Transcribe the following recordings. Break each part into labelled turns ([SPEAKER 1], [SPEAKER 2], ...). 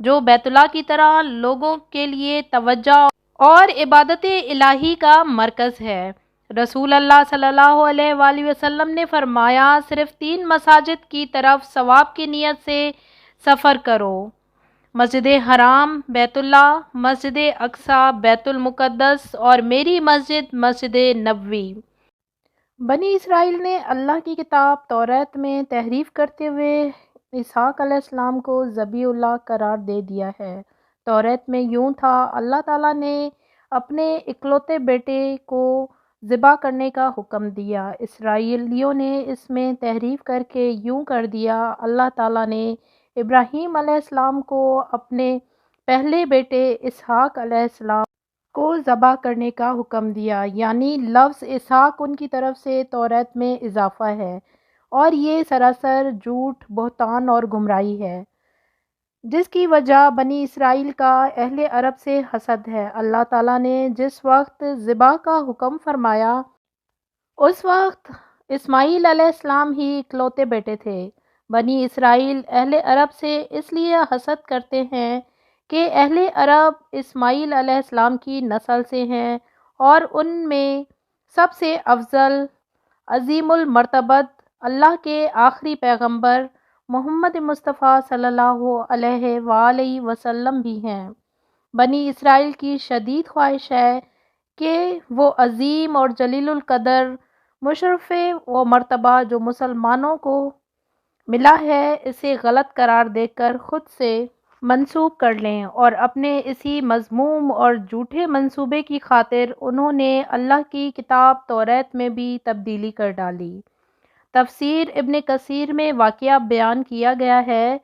[SPEAKER 1] جو بیت اللہ کی طرح لوگوں کے لیے توجہ اور عبادت الہی کا مرکز ہے۔ رسول اللہ صلی اللہ علیہ وآلہ وسلم نے فرمایا، صرف 3 مساجد کی طرف ثواب کی نیت سے سفر کرو: مسجد حرام بیت اللہ، مسجد اقصیٰ بیت المقدس اور میری مسجد مسجد نبوی۔ بنی اسرائیل نے اللہ کی کتاب توریت میں تحریف کرتے ہوئے اسحاق علیہ السلام کو ذبیح اللہ قرار دے دیا ہے۔ توریت میں یوں تھا، اللہ تعالیٰ نے اپنے اکلوتے بیٹے کو ذبح کرنے کا حکم دیا۔ اسرائیلیوں نے اس میں تحریف کر کے یوں کر دیا، اللہ تعالیٰ نے ابراہیم علیہ السلام کو اپنے پہلے بیٹے اسحاق علیہ السلام کو ذبح کرنے کا حکم دیا، یعنی لفظ اسحاق ان کی طرف سے توریت میں اضافہ ہے، اور یہ سراسر جھوٹ، بہتان اور گمراہی ہے، جس کی وجہ بنی اسرائیل کا اہل عرب سے حسد ہے۔ اللہ تعالیٰ نے جس وقت ذبح کا حکم فرمایا اس وقت اسماعیل علیہ السلام ہی اکلوتے بیٹے تھے۔ بنی اسرائیل اہل عرب سے اس لیے حسد کرتے ہیں کہ اہل عرب اسماعیل علیہ السلام کی نسل سے ہیں، اور ان میں سب سے افضل، عظیم المرتبت اللہ کے آخری پیغمبر محمد مصطفیٰ صلی اللہ علیہ وآلہ وسلم بھی ہیں۔ بنی اسرائیل کی شدید خواہش ہے کہ وہ عظیم اور جلیل القدر مشرف و مرتبہ جو مسلمانوں کو ملا ہے، اسے غلط قرار دے کر خود سے منسوب کر لیں، اور اپنے اسی مذموم اور جھوٹے منصوبے کی خاطر انہوں نے اللہ کی کتاب توریت میں بھی تبدیلی کر ڈالی۔ تفسیر ابن کثیر میں واقعہ بیان کیا گیا ہے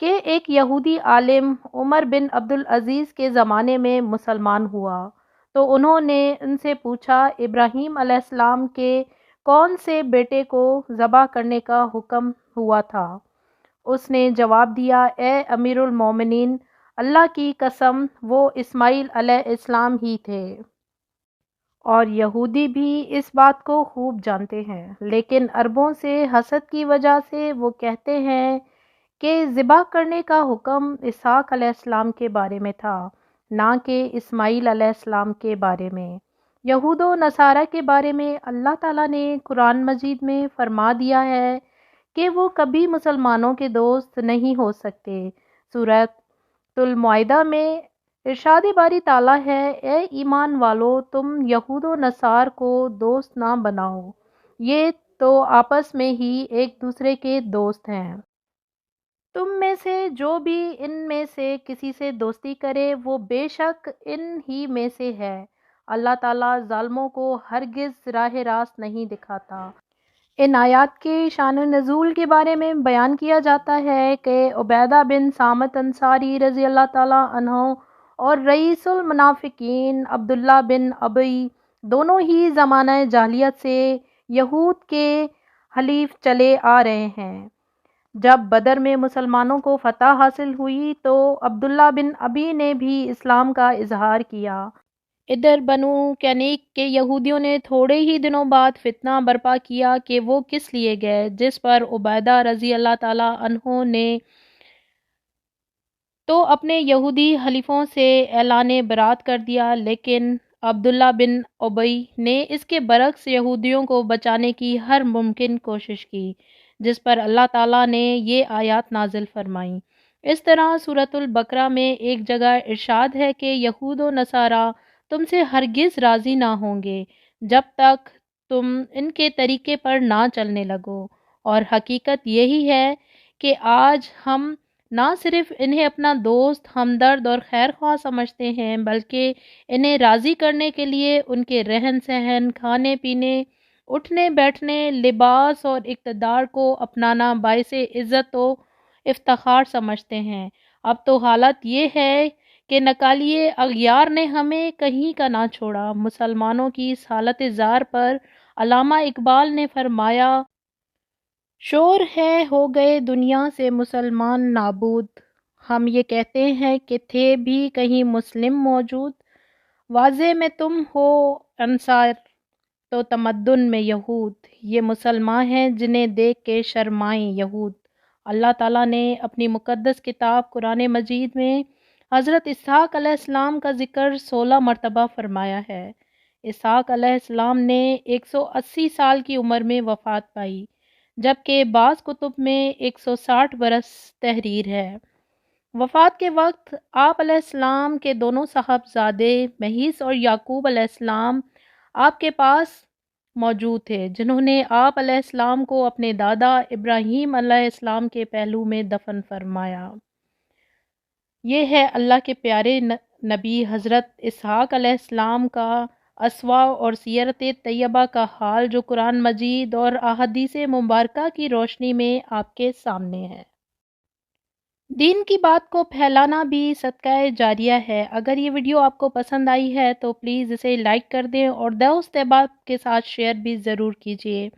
[SPEAKER 1] کہ ایک یہودی عالم عمر بن عبدالعزیز کے زمانے میں مسلمان ہوا، تو انہوں نے ان سے پوچھا، ابراہیم علیہ السلام کے کون سے بیٹے کو ذبح کرنے کا حکم ہوا تھا؟ اس نے جواب دیا، اے امیر المومنین، اللہ کی قسم وہ اسماعیل علیہ السلام ہی تھے۔ اور یہودی بھی اس بات کو خوب جانتے ہیں، لیکن عربوں سے حسد کی وجہ سے وہ کہتے ہیں کہ ذبح کرنے کا حکم اسحاق علیہ السلام کے بارے میں تھا، نہ کہ اسماعیل علیہ السلام کے بارے میں۔ یہود و نصارہ کے بارے میں اللہ تعالیٰ نے قرآن مجید میں فرما دیا ہے کہ وہ کبھی مسلمانوں کے دوست نہیں ہو سکتے۔ سورۃ المائدہ میں ارشاد باری تعالیٰ ہے، اے ایمان والو، تم یہود و نصار کو دوست نہ بناؤ، یہ تو آپس میں ہی ایک دوسرے کے دوست ہیں۔ تم میں سے جو بھی ان میں سے کسی سے دوستی کرے وہ بے شک ان ہی میں سے ہے۔ اللہ تعالیٰ ظالموں کو ہرگز راہ راست نہیں دکھاتا۔ ان آیات کے شان نزول کے بارے میں بیان کیا جاتا ہے کہ عبیدہ بن صامت انصاری رضی اللہ تعالیٰ عنہ اور رئیس المنافقین عبداللہ بن ابی دونوں ہی زمانہ جاہلیت سے یہود کے حلیف چلے آ رہے ہیں۔ جب بدر میں مسلمانوں کو فتح حاصل ہوئی تو عبداللہ بن ابی نے بھی اسلام کا اظہار کیا۔ ادھر بنو کینیک کے یہودیوں نے تھوڑے ہی دنوں بعد فتنہ برپا کیا کہ وہ کس لیے گئے، جس پر عبیدہ رضی اللہ تعالیٰ عنہ نے تو اپنے یہودی حلیفوں سے اعلان برات کر دیا، لیکن عبداللہ بن ابی نے اس کے برعکس یہودیوں کو بچانے کی ہر ممکن کوشش کی، جس پر اللہ تعالیٰ نے یہ آیات نازل فرمائیں۔ اس طرح سورۃ البقرہ میں ایک جگہ ارشاد ہے کہ یہود و نصارہ تم سے ہرگز راضی نہ ہوں گے جب تک تم ان کے طریقے پر نہ چلنے لگو، اور حقیقت یہی ہے کہ آج ہم نہ صرف انہیں اپنا دوست، ہمدرد اور خیر خواہ سمجھتے ہیں، بلکہ انہیں راضی کرنے کے لیے ان کے رہن سہن، کھانے پینے، اٹھنے بیٹھنے، لباس اور اقتدار کو اپنانا باعث عزت و افتخار سمجھتے ہیں۔ اب تو حالت یہ ہے کہ نکالیے اغیار نے ہمیں کہیں کا نہ چھوڑا۔ مسلمانوں کی اس حالت زار پر علامہ اقبال نے فرمایا، شور ہے ہو گئے دنیا سے مسلمان نابود، ہم یہ کہتے ہیں کہ تھے بھی کہیں مسلم موجود، واضح میں تم ہو انصار تو تمدن میں یہود، یہ مسلمان ہیں جنہیں دیکھ کے شرمائیں یہود، اللہ تعالیٰ نے اپنی مقدس کتاب قرآن مجید میں حضرت اسحاق علیہ السلام کا ذکر 16 مرتبہ فرمایا ہے۔ اسحاق علیہ السلام نے 180 سال کی عمر میں وفات پائی، جبکہ بعض کتب میں 160 برس تحریر ہے۔ وفات کے وقت آپ علیہ السلام کے دونوں صاحبزادے مہیس اور یعقوب علیہ السلام آپ کے پاس موجود تھے، جنہوں نے آپ علیہ السلام کو اپنے دادا ابراہیم علیہ السلام کے پہلو میں دفن فرمایا۔ یہ ہے اللہ کے پیارے نبی حضرت اسحاق علیہ السلام کا اسوا اور سیرت طیبہ کا حال، جو قرآن مجید اور احادیث مبارکہ کی روشنی میں آپ کے سامنے ہے۔ دین کی بات کو پھیلانا بھی صدقہ جاریہ ہے۔ اگر یہ ویڈیو آپ کو پسند آئی ہے تو پلیز اسے لائک کر دیں اور دوست احباب کے ساتھ شیئر بھی ضرور کیجیے۔